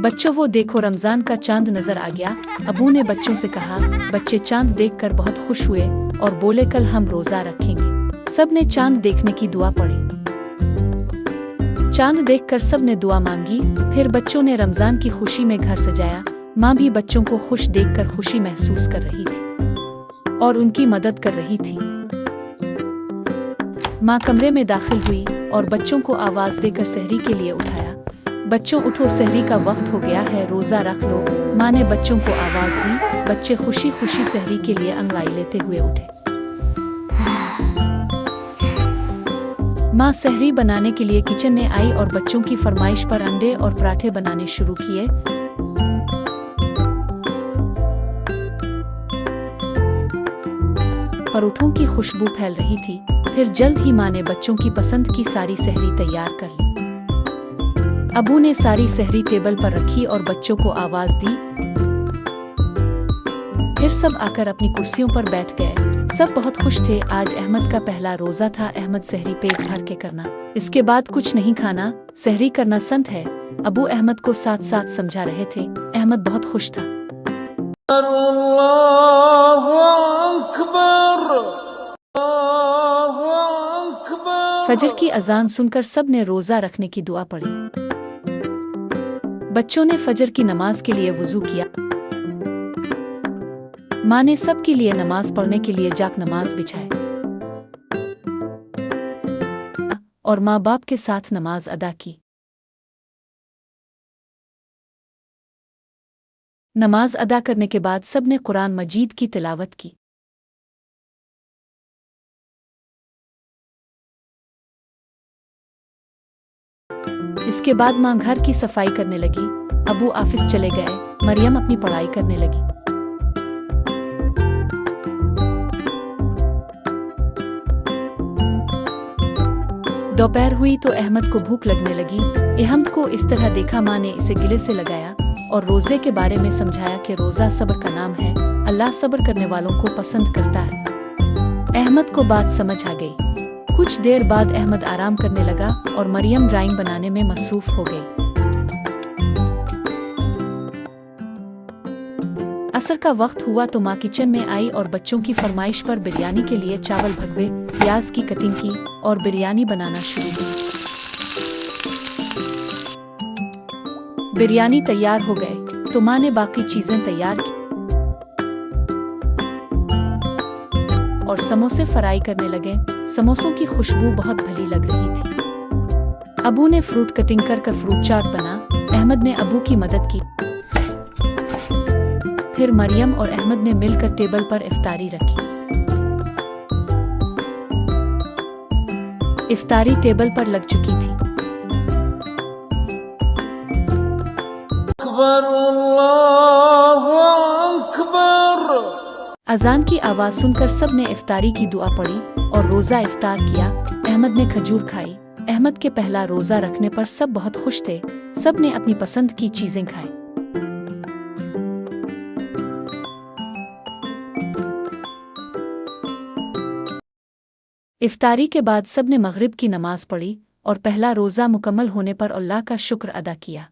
बच्चों वो देखो रमजान का चांद नजर आ गया। अबू ने बच्चों से कहा। बच्चे चांद देखकर बहुत खुश हुए और बोले कल हम रोजा रखेंगे। सब ने चांद देखने की दुआ पढ़ी। चांद देखकर सब ने दुआ मांगी। फिर बच्चों ने रमजान की खुशी में घर सजाया। माँ भी बच्चों को खुश देखकर खुशी महसूस कर रही थी और उनकी मदद कर रही थी। माँ कमरे में दाखिल हुई और बच्चों को आवाज देकर सहरी के लिए उठाया। बच्चों उठो, सहरी का वक्त हो गया है, रोजा रख लो। माँ ने बच्चों को आवाज दी। बच्चे खुशी खुशी सहरी के लिए अंगड़ाई लेते हुए उठे। माँ सहरी बनाने के लिए किचन में आई और बच्चों की फरमाइश पर अंडे और पराठे बनाने शुरू किए। परोठों की खुशबू फैल रही थी। फिर जल्द ही माँ ने बच्चों की पसंद की सारी सहरी तैयार कर ली। अबू ने सारी सहरी टेबल पर रखी और बच्चों को आवाज दी। फिर सब आकर अपनी कुर्सियों पर बैठ गए। सब बहुत खुश थे। आज अहमद का पहला रोजा था। अहमद सहरी पेट भर के करना, इसके बाद कुछ नहीं खाना। सहरी करना संत है। अबू अहमद को साथ साथ समझा रहे थे। अहमद बहुत खुश था। फजर की अजान सुनकर सब ने रोजा रखने की दुआ पढ़ी। बच्चों ने फजर की नमाज के लिए वुजू किया। माँ ने सब के लिए नमाज पढ़ने के लिए जाक नमाज बिछाए और माँ बाप के साथ नमाज अदा की। नमाज अदा करने के बाद सब ने कुरान मजीद की तिलावत की। इसके बाद माँ घर की सफाई करने लगी। अबू ऑफिस चले गए। मरियम अपनी पढ़ाई करने लगी। दोपहर हुई तो अहमद को भूख लगने लगी। अहमद को इस तरह देखा। माँ ने इसे गिले से लगाया और रोजे के बारे में समझाया कि रोजा सब्र का नाम है। अल्लाह सब्र करने वालों को पसंद करता है। अहमद को बात समझ आ गई। कुछ देर बाद अहमद आराम करने लगा और मरियम ड्राइंग बनाने में मसरूफ हो गई। असर का वक्त हुआ तो माँ किचन में आई और बच्चों की फरमाइश पर बिरयानी के लिए चावल भगवे, प्याज की कटिंग की और बिरयानी बनाना शुरू की। बिरयानी तैयार हो गए तो माँ ने बाकी चीजें तैयार की और समोसे फ्राई करने लगे। समोसों की खुशबू बहुत भली लग रही थी। अबू ने फ्रूट कटिंग कर फ्रूट चाट बना। अहमद ने अबू की मदद की। फिर मरियम और अहमद ने मिलकर टेबल पर इफ्तारी रखी। इफ्तारी टेबल पर लग चुकी थी। अजान की आवाज सुनकर सब ने इफ्तारी की दुआ पढ़ी और रोजा इफ्तार किया। अहमद ने खजूर खाई। अहमद के पहला रोजा रखने पर सब बहुत खुश थे। सब ने अपनी पसंद की चीजें खाई। इफ्तारी के बाद सब ने मगरिब की नमाज पढ़ी और पहला रोजा मुकम्मल होने पर अल्लाह का शुक्र अदा किया।